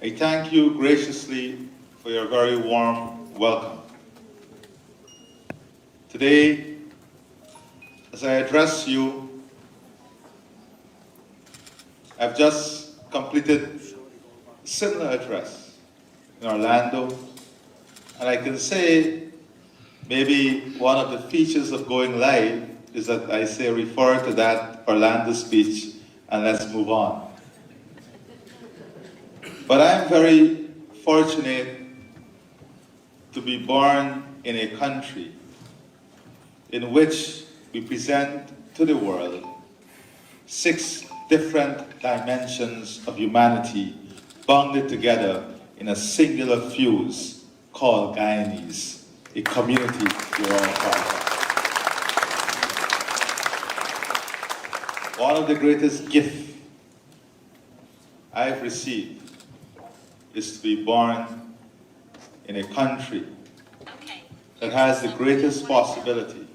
I thank you graciously for your very warm welcome. Today, as I address you, I've just completed a similar address in Orlando, and I can say maybe one of the features of going live is that I say refer to that Orlando speech and let's move on. But I'm very fortunate to be born in a country in which we present to the world 6 different dimensions of humanity bonded together in a singular fuse called Guyanese, a community we're all part of. One of the greatest gifts I've received is to be born in a country that has the greatest possibility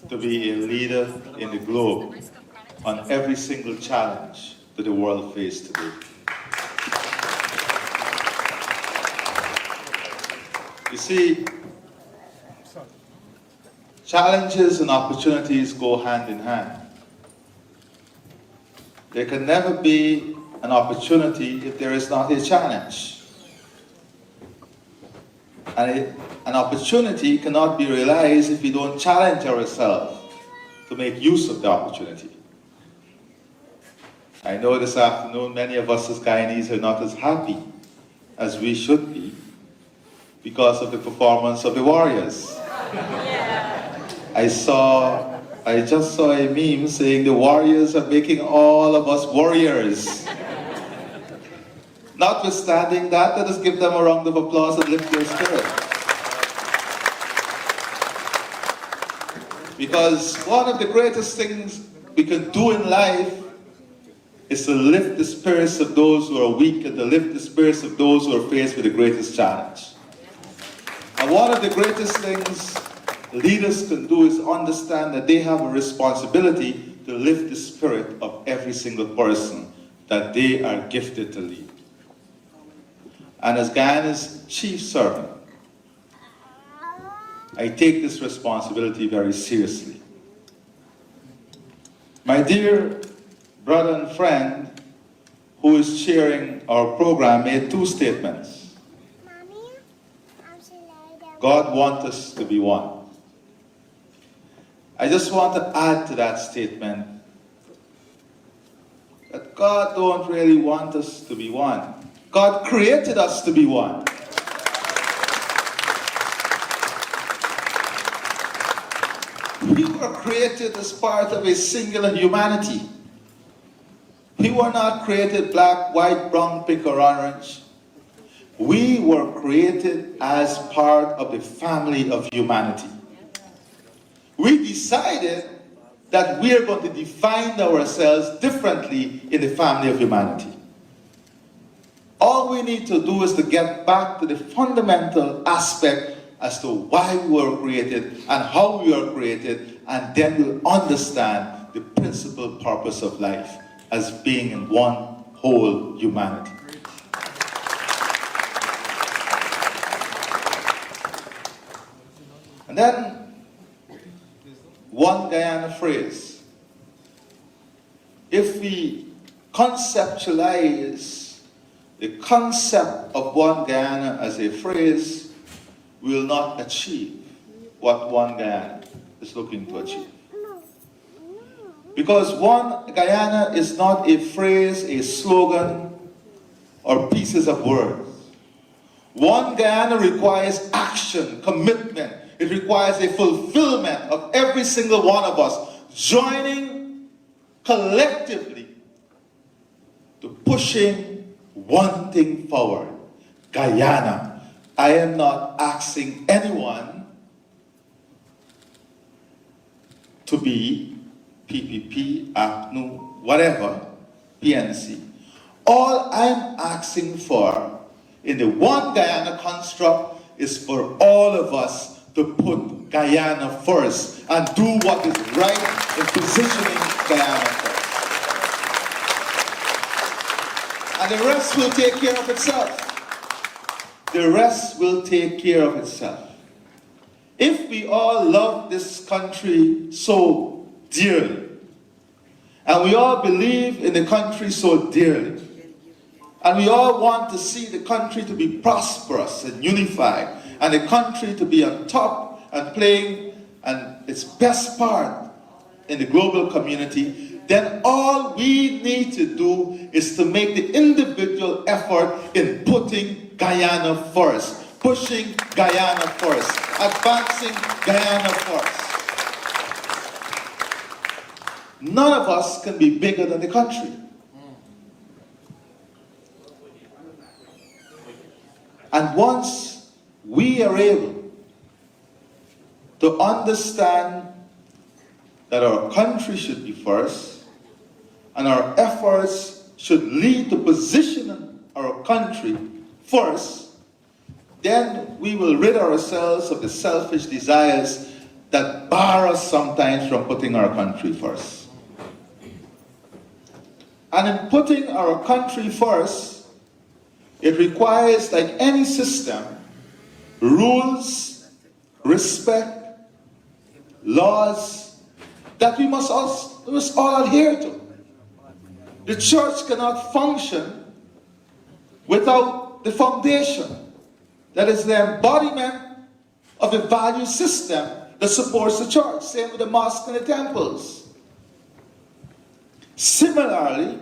to be a leader in the globe on every single challenge that the world faces today. You see, challenges and opportunities go hand in hand. There can never be an opportunity if there is not a challenge. And an opportunity cannot be realized if we don't challenge ourselves to make use of the opportunity. I know this afternoon many of us as Guyanese are not as happy as we should be because of the performance of the Warriors. I just saw a meme saying the Warriors are making all of us warriors. Notwithstanding that, let us give them a round of applause and lift their spirit. Because one of the greatest things we can do in life is to lift the spirits of those who are weak and to lift the spirits of those who are faced with the greatest challenge. And one of the greatest things leaders can do is understand that they have a responsibility to lift the spirit of every single person that they are gifted to lead. And as Guyana's chief servant, I take this responsibility very seriously. My dear brother and friend who is chairing our program made 2 statements. God wants us to be one. I just want to add to that statement that God don't really want us to be one. God created us to be one. We were created as part of a singular humanity. We were not created black, white, brown, pink, or orange. We were created as part of the family of humanity. We decided that we are going to define ourselves differently in the family of humanity. All we need to do is to get back to the fundamental aspect as to why we were created and how we were created, and then we'll understand the principal purpose of life as being in one whole humanity. And then, one Guyana phrase. If we conceptualize the concept of one Guyana as a phrase, we will not achieve what one Guyana is looking to achieve. Because one Guyana is not a phrase, a slogan, or pieces of words. One Guyana requires action, commitment. It requires a fulfillment of every single one of us joining collectively to pushing one thing forward. Guyana. I am not asking anyone to be PPP, ACNU, whatever, PNC. All I'm asking for in the one Guyana construct is for all of us to put Guyana first and do what is right in positioning Guyana first. And the rest will take care of itself. The rest will take care of itself. If we all love this country so dearly, and we all believe in the country so dearly, and we all want to see the country to be prosperous and unified, and the country to be on top and playing its best part in the global community, then all we need to do is to make the individual effort in putting Guyana first, pushing Guyana first, advancing Guyana first. None of us can be bigger than the country. And once we are able to understand that our country should be first, and our efforts should lead to positioning our country first, then we will rid ourselves of the selfish desires that bar us sometimes from putting our country first. And in putting our country first, it requires, like any system, rules, respect, laws that we must all adhere to. The church cannot function without the foundation, that is the embodiment of the value system that supports the church. Same with the mosques and the temples. Similarly,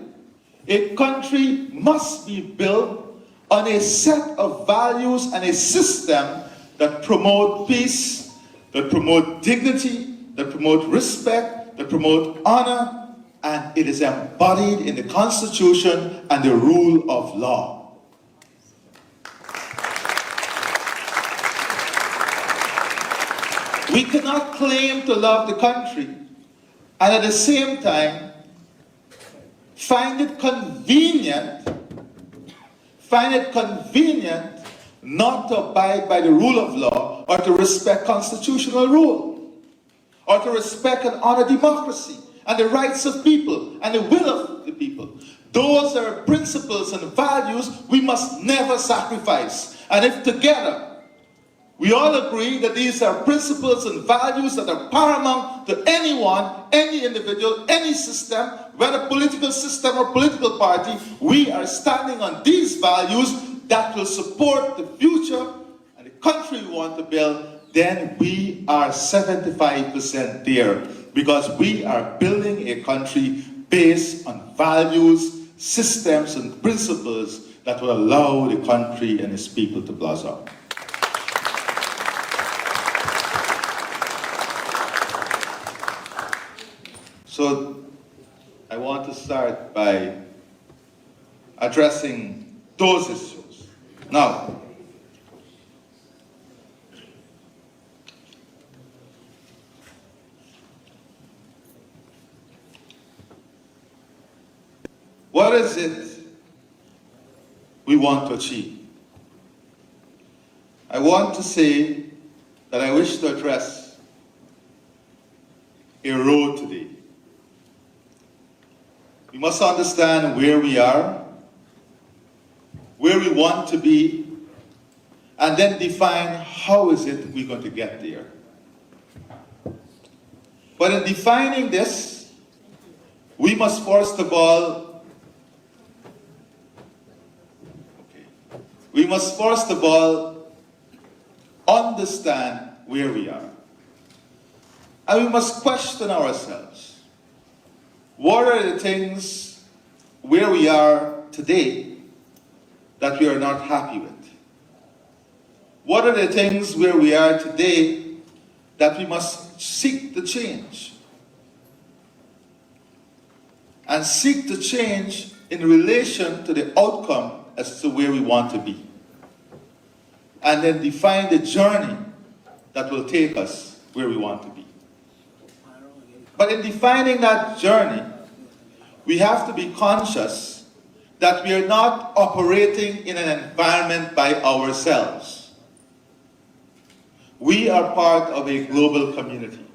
a country must be built on a set of values and a system that promote peace, that promote dignity, that promote respect, that promote honor, and it is embodied in the Constitution and the rule of law. We cannot claim to love the country and at the same time find it convenient not to abide by the rule of law or to respect constitutional rule or to respect and honor democracy and the rights of people and the will of the people. Those are principles and values we must never sacrifice. And if together we all agree that these are principles and values that are paramount to anyone, any individual, any system, whether political system or political party, we are standing on these values that will support the future and the country we want to build, then we are 75% there, because we are building a country based on values, systems, and principles that will allow the country and its people to blossom. So I want to start by addressing those issues. Now, what is it we want to achieve? I want to say that I wish to address a road today. We must understand where we are, where we want to be, and then define how is it we're going to get there. But in defining this, we must first of all understand where we are. And we must question ourselves. What are the things where we are today that we are not happy with? What are the things where we are today that we must seek to change? And seek to change in relation to the outcome as to where we want to be. And then define the journey that will take us where we want to be. But in defining that journey, we have to be conscious that we are not operating in an environment by ourselves. We are part of a global community.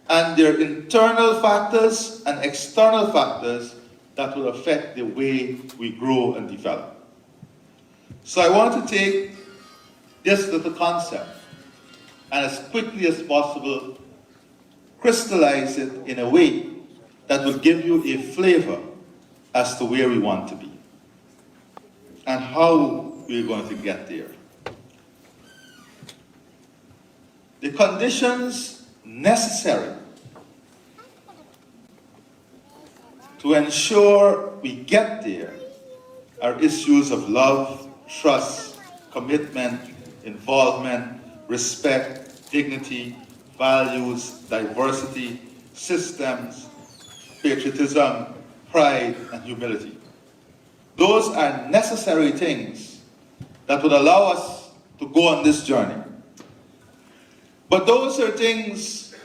And there are internal factors and external factors that will affect the way we grow and develop. So I want to take this little concept and as quickly as possible crystallize it in a way that will give you a flavor as to where we want to be and how we're going to get there. The conditions necessary to ensure we get there are issues of love, trust, commitment, involvement, respect, dignity, values, diversity, systems, patriotism, pride, and humility. Those are necessary things that would allow us to go on this journey. But those are things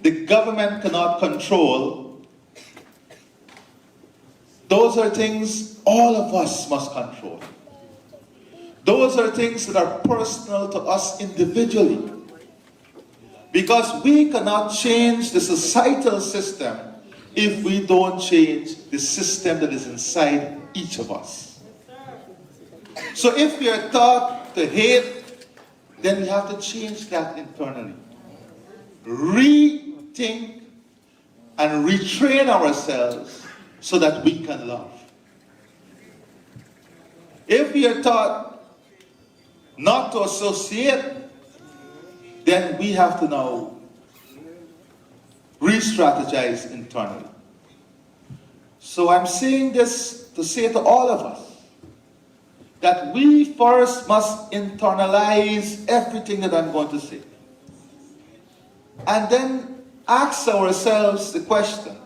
the government cannot control. Those are things all of us must control. Those are things that are personal to us individually. Because we cannot change the societal system if we don't change the system that is inside each of us. So if we are taught to hate, then we have to change that internally. Rethink and retrain ourselves so that we can love. If we are taught not to associate, then we have to now re-strategize internally. So I'm saying this to say to all of us that we first must internalize everything that I'm going to say. And then ask ourselves the question,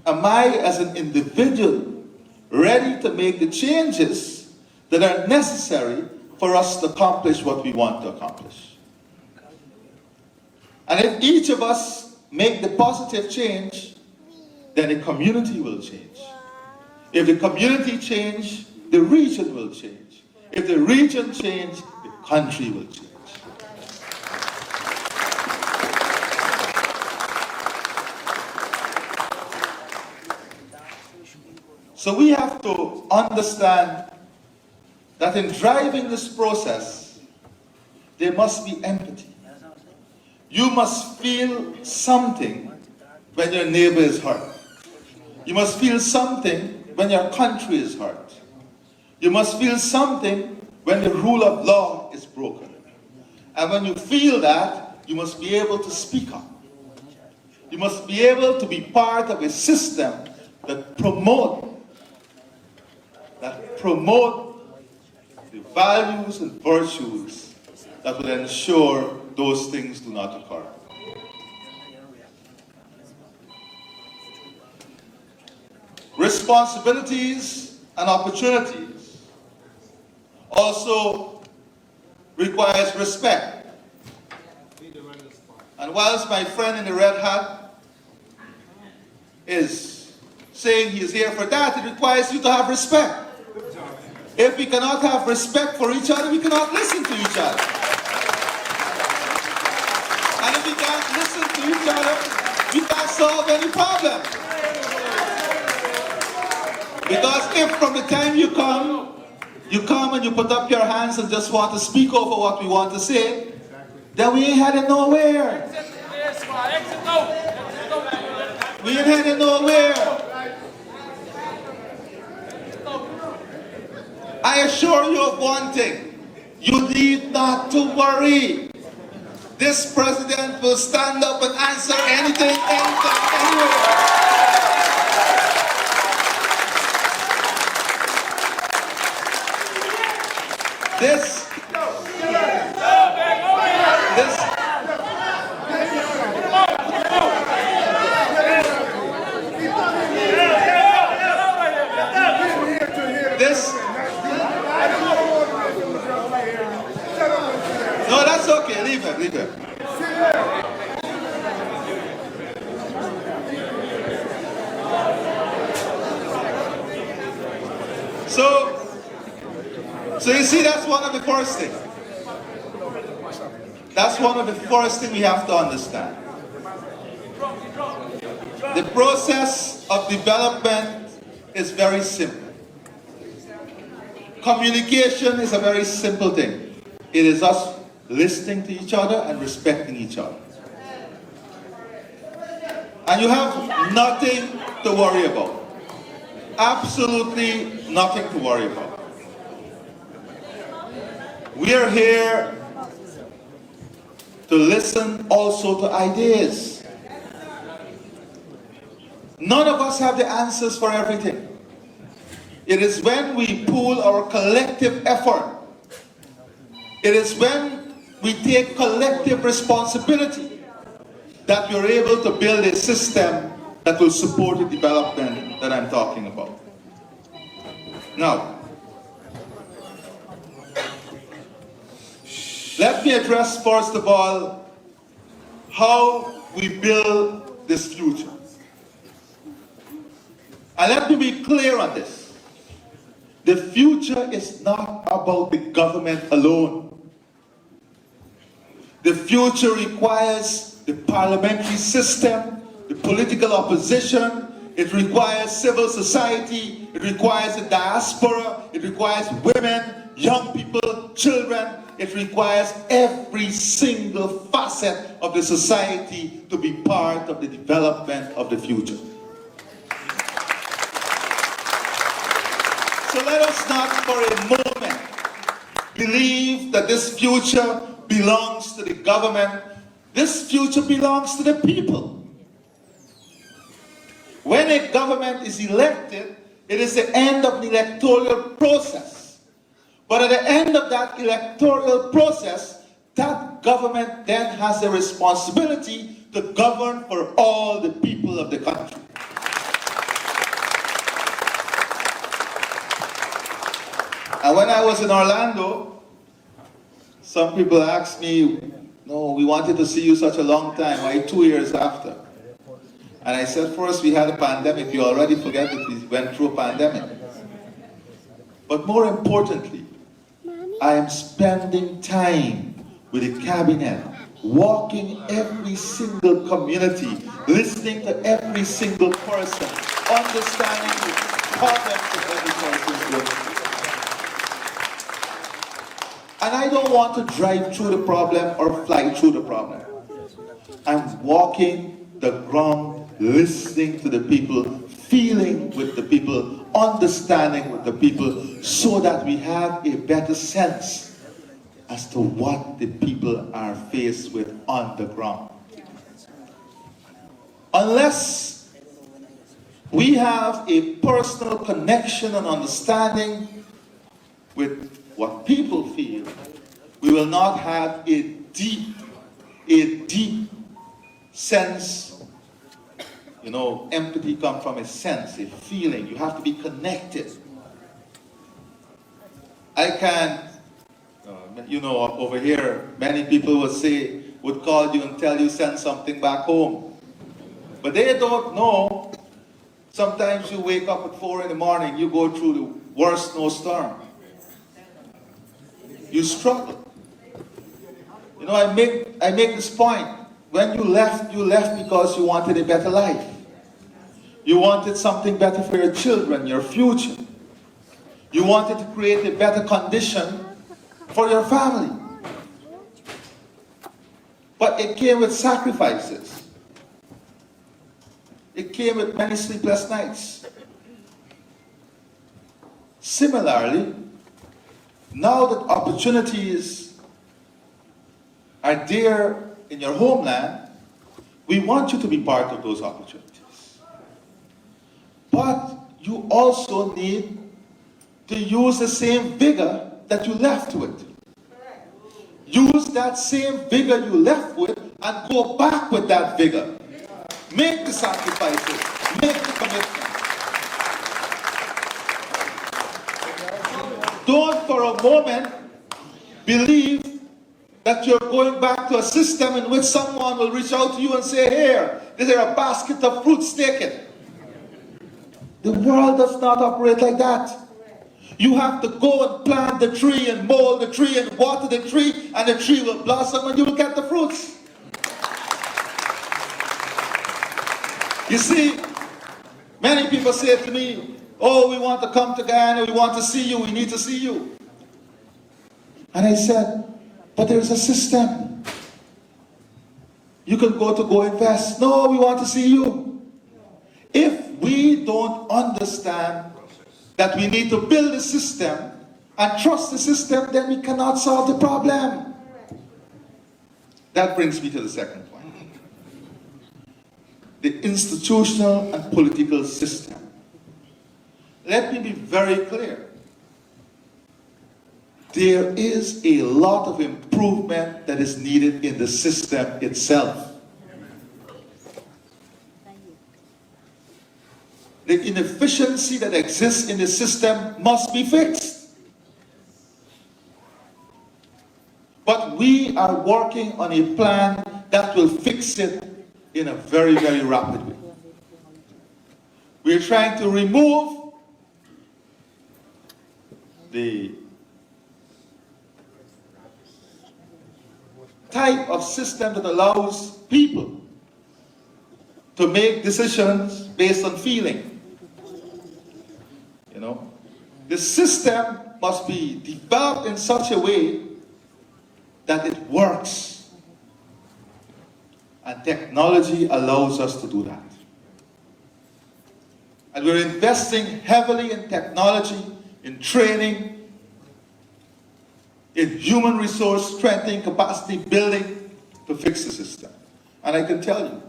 am I as an individual ready to make the changes that are necessary for us to accomplish what we want to accomplish? And if each of us make the positive change, then the community will change. If the community change, the region will change. If the region change, the country will change. So we have to understand that in driving this process, there must be empathy. You must feel something when your neighbor is hurt. You must feel something when your country is hurt. You must feel something when the rule of law is broken. And when you feel that, you must be able to speak up. You must be able to be part of a system that promote the values and virtues that will ensure those things do not occur. Responsibilities and opportunities also requires respect. And whilst my friend in the red hat is saying he is here for that, it requires you to have respect. If we cannot have respect for each other, we cannot listen to each other. And if we can't listen to each other, we can't solve any problem. Because if from the time you come and you put up your hands and just want to speak over what we want to say, then we ain't headed nowhere. We ain't headed nowhere. I assure you of one thing, you need not to worry. This president will stand up and answer anything, anywhere. This no, that's okay. Leave it. So you see, that's one of the first things. That's one of the first things we have to understand. The process of development is very simple. Communication is a very simple thing. It is us listening to each other and respecting each other. And you have nothing to worry about. Absolutely nothing to worry about. We are here to listen also to ideas. None of us have the answers for everything. It is when we pool our collective effort, it is when we take collective responsibility that we're able to build a system that will support the development that I'm talking about. Now, let me address first of all how we build this future. And let me be clear on this. The future is not about the government alone. The future requires the parliamentary system, the political opposition, it requires civil society, it requires the diaspora, it requires women, young people, children, it requires every single facet of the society to be part of the development of the future. So let us not for a moment believe that this future belongs to the government. This future belongs to the people. When a government is elected, it is the end of the electoral process. But at the end of that electoral process, that government then has a responsibility to govern for all the people of the country. And when I was in Orlando, some people asked me, no, we wanted to see you such a long time, why 2 years after? And I said, first we had a pandemic, you already forget that we went through a pandemic. But more importantly, I am spending time with the cabinet, walking every single community, listening to every single person, understanding the problems of every person's life. And I don't want to drive through the problem or fly through the problem. I'm walking the ground, listening to the people, feeling with the people, understanding with the people, so that we have a better sense as to what the people are faced with on the ground. Unless we have a personal connection and understanding with what people feel, we will not have a deep sense. You know, empathy comes from a sense, a feeling. You have to be connected. I can, you know, over here, many people would call you and tell you send something back home. But they don't know. Sometimes you wake up at 4 in the morning, you go through the worst snowstorm. You struggle. You know, I make this point. When you left because you wanted a better life. You wanted something better for your children, your future. You wanted to create a better condition for your family. But it came with sacrifices. It came with many sleepless nights. Similarly, now that opportunities are there in your homeland, we want you to be part of those opportunities. But you also need to use the same vigor that you left with. Use that same vigor you left with and go back with that vigor. Make the sacrifices, make the commitment. Don't for a moment believe that you're going back to a system in which someone will reach out to you and say, here, there's a basket of fruits, take it. The world does not operate like that. You have to go and plant the tree and mold the tree and water the tree, and the tree will blossom and you will get the fruits. You see, many people say to me, oh, we want to come to Guyana, we want to see you, we need to see you. And I said, but there's a system. You can go to Go Invest. No, we want to see you. If we don't understand that we need to build a system and trust the system, then we cannot solve the problem. That brings me to the second point. The institutional and political system. Let me be very clear. There is a lot of improvement that is needed in the system itself. The inefficiency that exists in the system must be fixed. But we are working on a plan that will fix it in a very, very rapid way. We're trying to remove the type of system that allows people to make decisions based on feeling. You know, the system must be developed in such a way that it works. And technology allows us to do that. And we're investing heavily in technology, in training, in human resource strengthening, capacity building to fix the system. And I can tell you,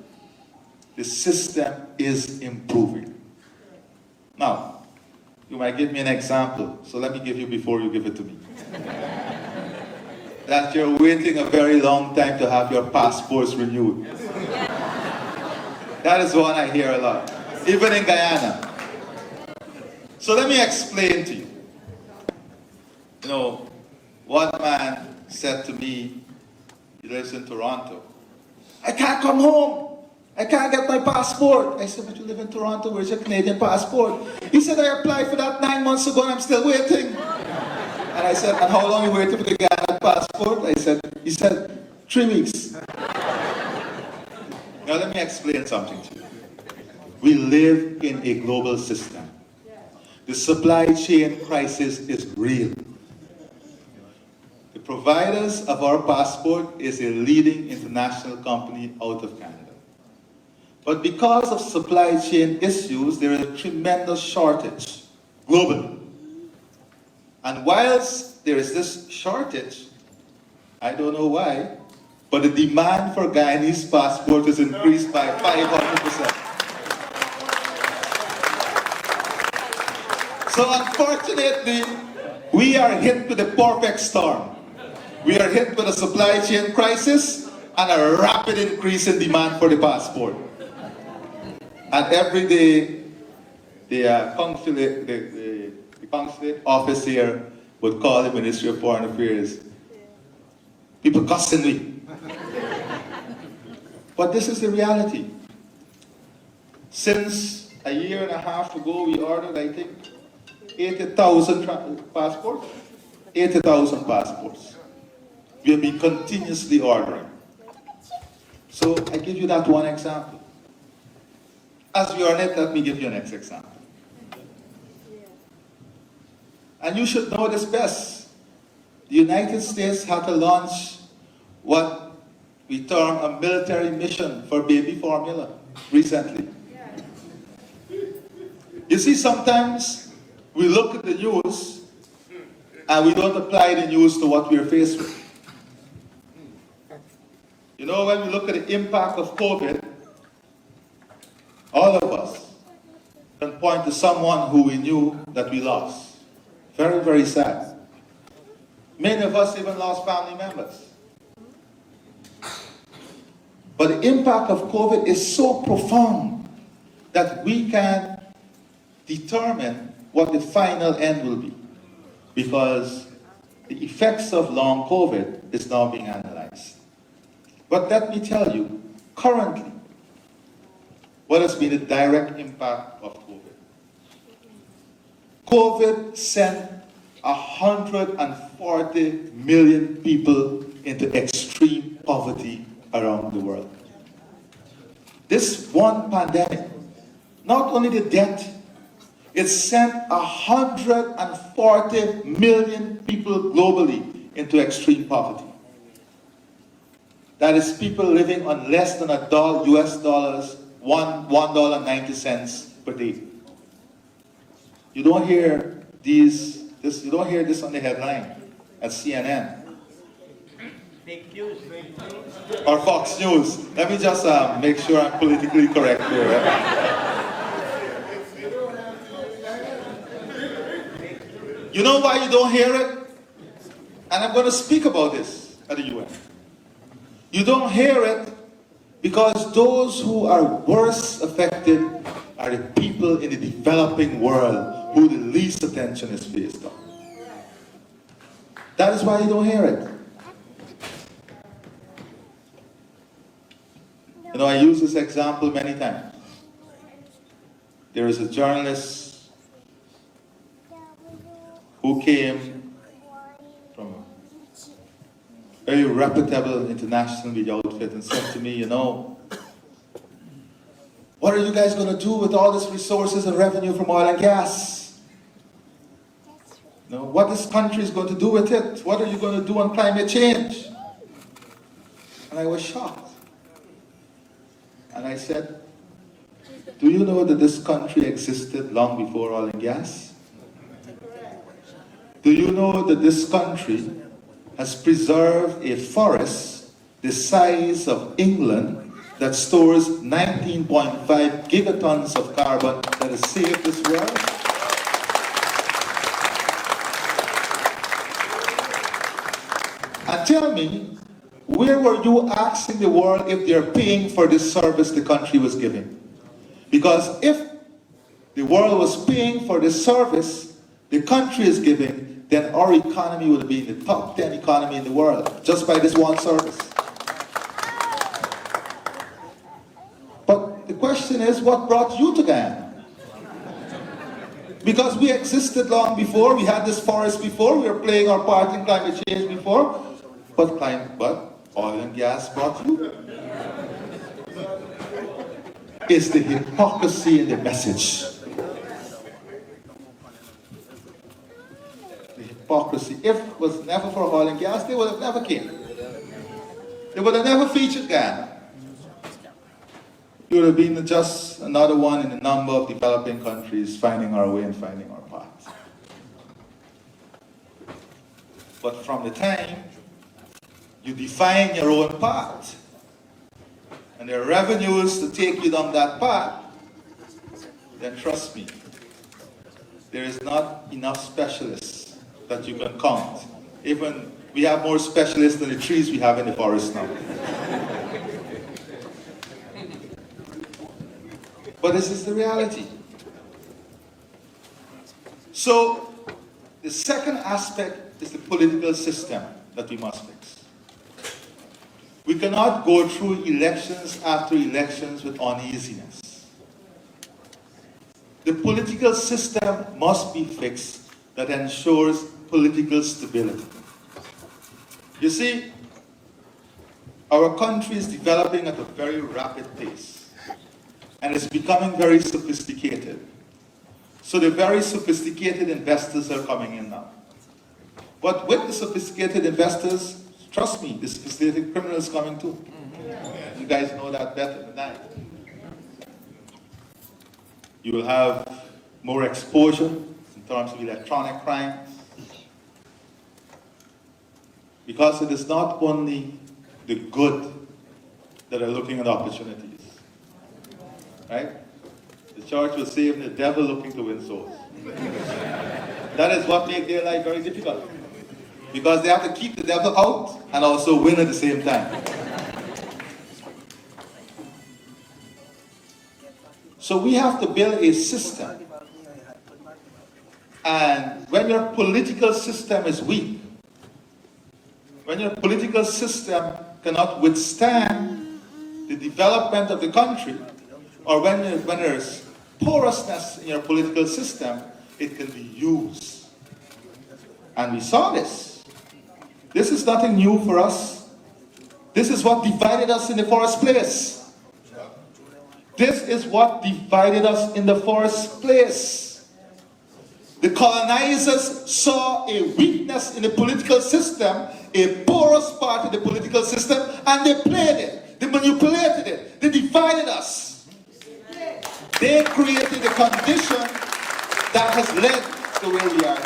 the system is improving. Now, you might give me an example, so let me give you before you give it to me. That you're waiting a very long time to have your passports renewed. That is one I hear a lot, even in Guyana. So let me explain to you. You know, one man said to me, he lives in Toronto, I can't come home. I can't get my passport. I said, but you live in Toronto, where's your Canadian passport? He said, I applied for that 9 months ago and I'm still waiting. And I said, and how long are you waiting for the Guyana passport? He said, 3 weeks. Now let me explain something to you. We live in a global system. The supply chain crisis is real. The providers of our passport is a leading international company out of Canada. But because of supply chain issues, there is a tremendous shortage globally. And whilst there is this shortage, I don't know why, but the demand for Guyanese passport has increased by 500%. So unfortunately, we are hit with the perfect storm. We are hit with a supply chain crisis and a rapid increase in demand for the passport. And every day, the consulate office here would call the Ministry of Foreign Affairs. People cussing me. But this is the reality. Since a year and a half ago, we ordered, I think, 80,000 passports. 80,000 passports. We have been continuously ordering. So I give you that one example. As we are on it, let me give you a next example. And you should know this best. The United States had to launch what we term a military mission for baby formula recently. You see, sometimes we look at the news and we don't apply the news to what we're faced with. You know, when we look at the impact of COVID, all of us can point to someone who we knew that we lost. Very, very sad. Many of us even lost family members. But the impact of COVID is so profound that we can determine what the final end will be. Because the effects of long COVID is now being analyzed. But let me tell you, currently, what has been the direct impact of COVID? COVID sent 140 million people into extreme poverty around the world. This one pandemic Not only the debt, it sent 140 million people globally into extreme poverty. That is people living on less than US dollars, $1.90 per day. You don't hear this on the headline at CNN. Fake news. Or Fox News. Let me just make sure I'm politically correct here. Right? You know why you don't hear it? And I'm going to speak about this at the UN. You don't hear it because those who are worst affected are the people in the developing world who the least attention is based on. That is why you don't hear it. You know, I use this example many times. There is a journalist who came from a very reputable international media outfit and said to me, you know, what are you guys going to do with all these resources and revenue from oil and gas? You know, what this country is going to do with it? What are you going to do on climate change? And I was shocked. And I said, do you know that this country existed long before oil and gas? Do you know that this country has preserved a forest the size of England that stores 19.5 gigatons of carbon that has saved this world? And tell me, where were you asking the world if they're paying for this service the country was giving? Because if the world was paying for the service the country is giving, then our economy would be in the top 10 economy in the world, just by this one service. But the question is, what brought you to Guyana? Because we existed long before, we had this forest before, we were playing our part in climate change before, but oil and gas brought you. It's the hypocrisy in the message. The hypocrisy. If it was never for oil and gas, they would have never came. They would have never featured Guyana. It would have been just another one in a number of developing countries finding our way and finding our path. But from the time you define your own path, and there are revenues to take you down that path, then trust me, there is not enough specialists that you can count. Even we have more specialists than the trees we have in the forest now. But this is the reality. So, the second aspect is the political system that we must fix. We cannot go through elections after elections with uneasiness. The political system must be fixed that ensures political stability. You see, our country is developing at a very rapid pace, and it's becoming very sophisticated. So the very sophisticated investors are coming in now. But with the sophisticated investors, trust me, the sophisticated criminals coming too. You guys know that better than I. You will have more exposure in terms of electronic crimes. Because it is not only the good that are looking at opportunities. Right? The church will say even the devil looking to win souls. That is what makes their life very difficult. Because they have to keep the devil out and also win at the same time. So we have to build a system. And when your political system is weak, when your political system cannot withstand the development of the country, or when there's porousness in your political system, it can be used. And we saw this. This is nothing new for us. This is what divided us in the first place. This is what divided us in the first place. The colonizers saw a weakness in the political system, a porous part of the political system, and they played it. They manipulated it. They divided us. They created a condition that has led to where we are.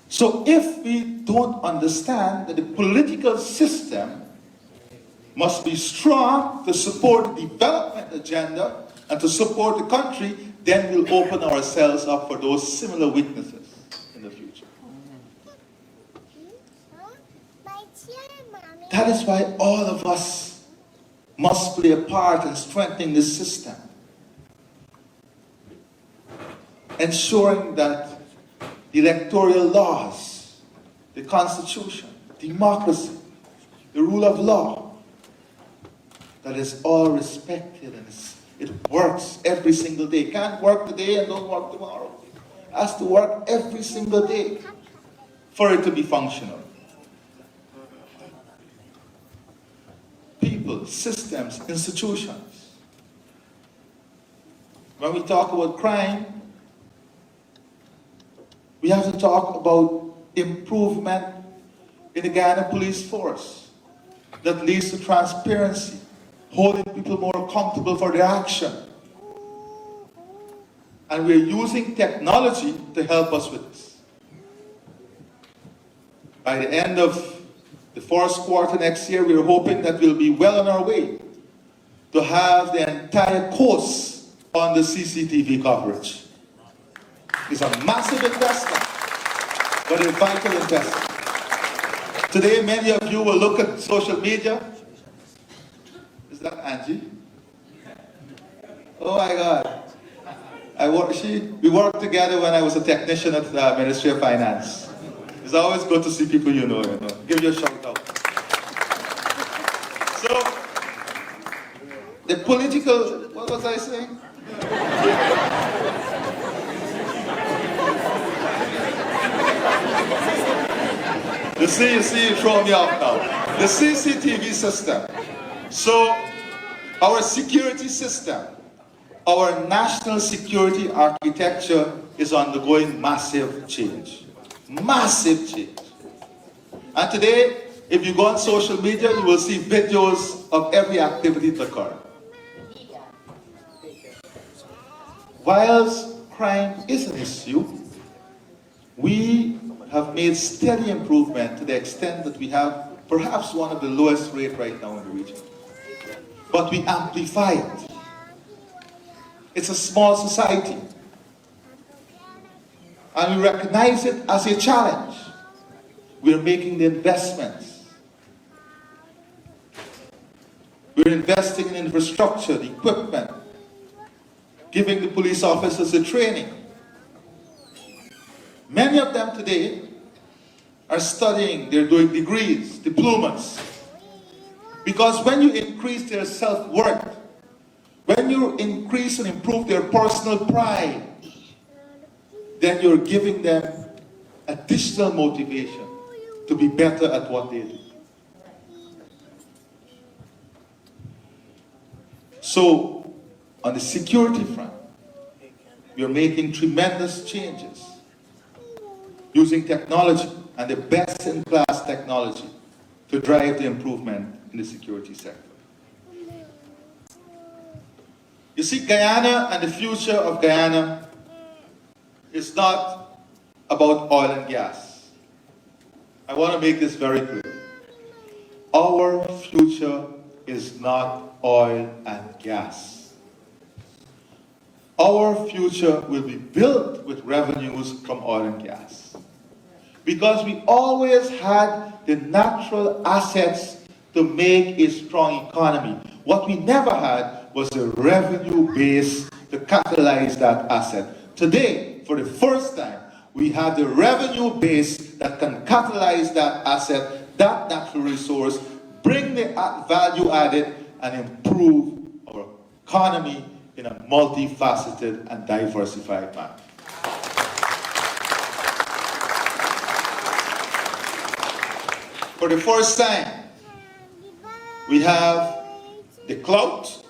So if we don't understand that the political system must be strong to support the development agenda and to support the country, then we'll open ourselves up for those similar weaknesses in the future. That is why all of us must play a part in strengthening this system, ensuring that the electoral laws, the constitution, democracy, the rule of law, that is all respected and it works every single day. It can't work today and don't work tomorrow. It has to work every single day for it to be functional. People, systems, institutions. When we talk about crime, we have to talk about improvement in the Guyana police force that leads to transparency, holding people more accountable for their action. And we're using technology to help us with this. By the end of the first quarter next year, we're hoping that we'll be well on our way to have the entire coast on the CCTV coverage. It's a massive investment, but a vital investment. Today, many of you will look at social media. Is that Angie? Oh my God. We worked together when I was a technician at the Ministry of Finance. It's always good to see people you know. Give you a shout out. So, the political, what was I saying? You see, you throw me off now. The CCTV system. So, our security system, our national security architecture is undergoing massive change. Massive change. And today, if you go on social media, you will see videos of every activity that occurs. Whilst crime is an issue, we have made steady improvement to the extent that we have perhaps one of the lowest rates right now in the region. But we amplify it. It's a small society. And we recognize it as a challenge. We're making the investments. We're investing in infrastructure, the equipment, giving the police officers the training. Many of them today are studying, they're doing degrees, diplomas. Because when you increase their self-worth, when you increase and improve their personal pride, then you're giving them additional motivation to be better at what they do. So, on the security front, we are making tremendous changes using technology and the best-in-class technology to drive the improvement in the security sector. You see, Guyana and the future of Guyana is not about oil and gas. I want to make this very clear. Our future is not oil and gas. Our future will be built with revenues from oil and gas. Because we always had the natural assets to make a strong economy. What we never had was a revenue base to capitalize that asset. Today, for the first time, we have the revenue base that can capitalize that asset, that natural resource, bring the value added, and improve our economy in a multifaceted and diversified manner. For the first time, we have the clout,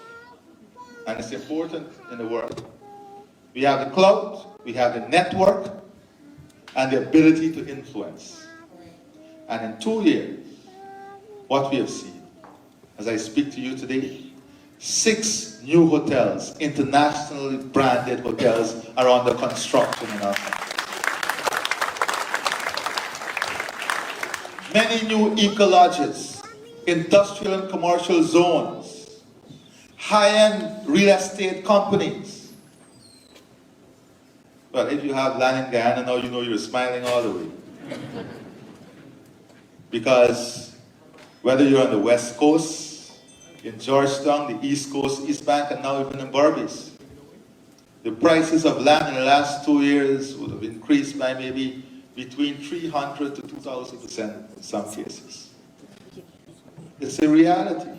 and it's important in the world. We have the clout, we have the network, and the ability to influence. And in 2 years, what we have seen, as I speak to you today, 6 new hotels, internationally branded hotels, are under construction in our country. Many new eco-lodges, industrial and commercial zones, high-end real estate companies. Well, if you have land in Guyana now, you know you're smiling all the way. Because whether you're on the West Coast, in Georgetown, the East Coast, East Bank, and now even in Berbice, the prices of land in the last 2 years would have increased by maybe between 300 to 2,000% in some cases. It's a reality.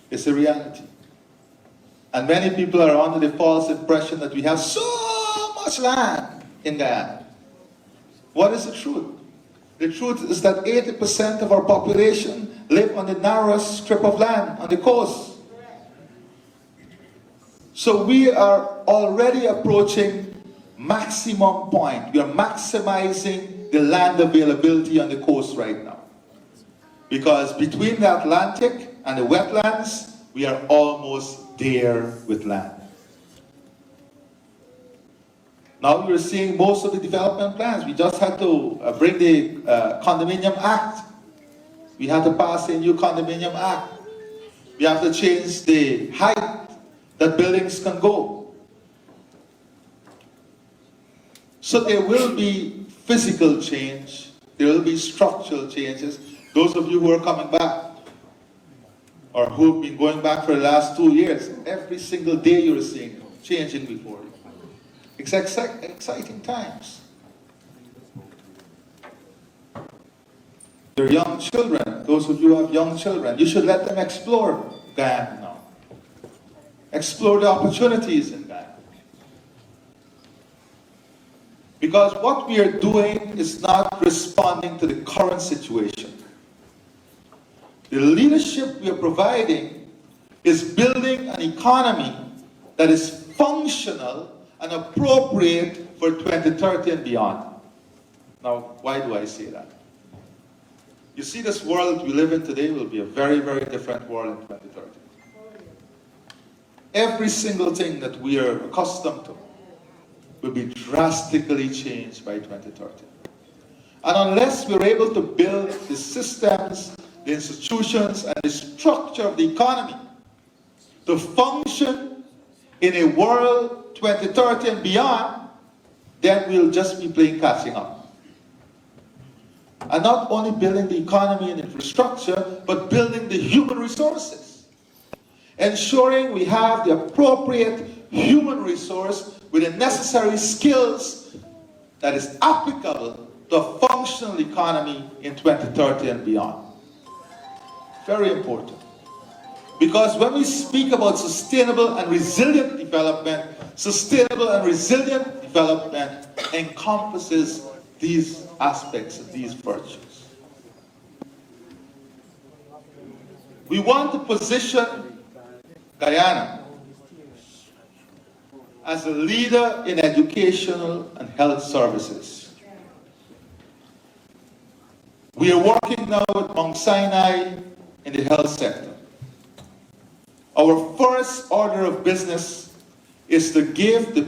It's a reality. And many people are under the false impression that we have so much land in Guyana. What is the truth? The truth is that 80% of our population live on the narrowest strip of land on the coast. So we are already approaching maximum point. We are maximizing the land availability on the coast right now. Because between the Atlantic and the wetlands, we are almost there with land. Now we're seeing most of the development plans. We just had to bring the Condominium Act. We had to pass a new Condominium Act. We have to change the height that buildings can go. So there will be physical change. There will be structural changes. Those of you who are coming back, or who have been going back for the last 2 years, every single day you're seeing it changing before you. It's exciting times. Your young children, those of you who have young children, you should let them explore Guyana now. Explore the opportunities in Guyana. Because what we are doing is not responding to the current situation. The leadership we are providing is building an economy that is functional and appropriate for 2030 and beyond. Now, why do I say that? You see, this world we live in today will be a very, very different world in 2030. Every single thing that we are accustomed to will be drastically changed by 2030. And unless we're able to build the systems, the institutions, and the structure of the economy to function in a world 2030 and beyond, then we'll just be playing catching up. And not only building the economy and infrastructure, but building the human resources. Ensuring we have the appropriate human resource with the necessary skills that is applicable to a functional economy in 2030 and beyond. Very important. Because when we speak about sustainable and resilient development encompasses these aspects of these virtues. We want to position Guyana as a leader in educational and health services. We are working now with Mount Sinai in the health sector. Our first order of business is to give the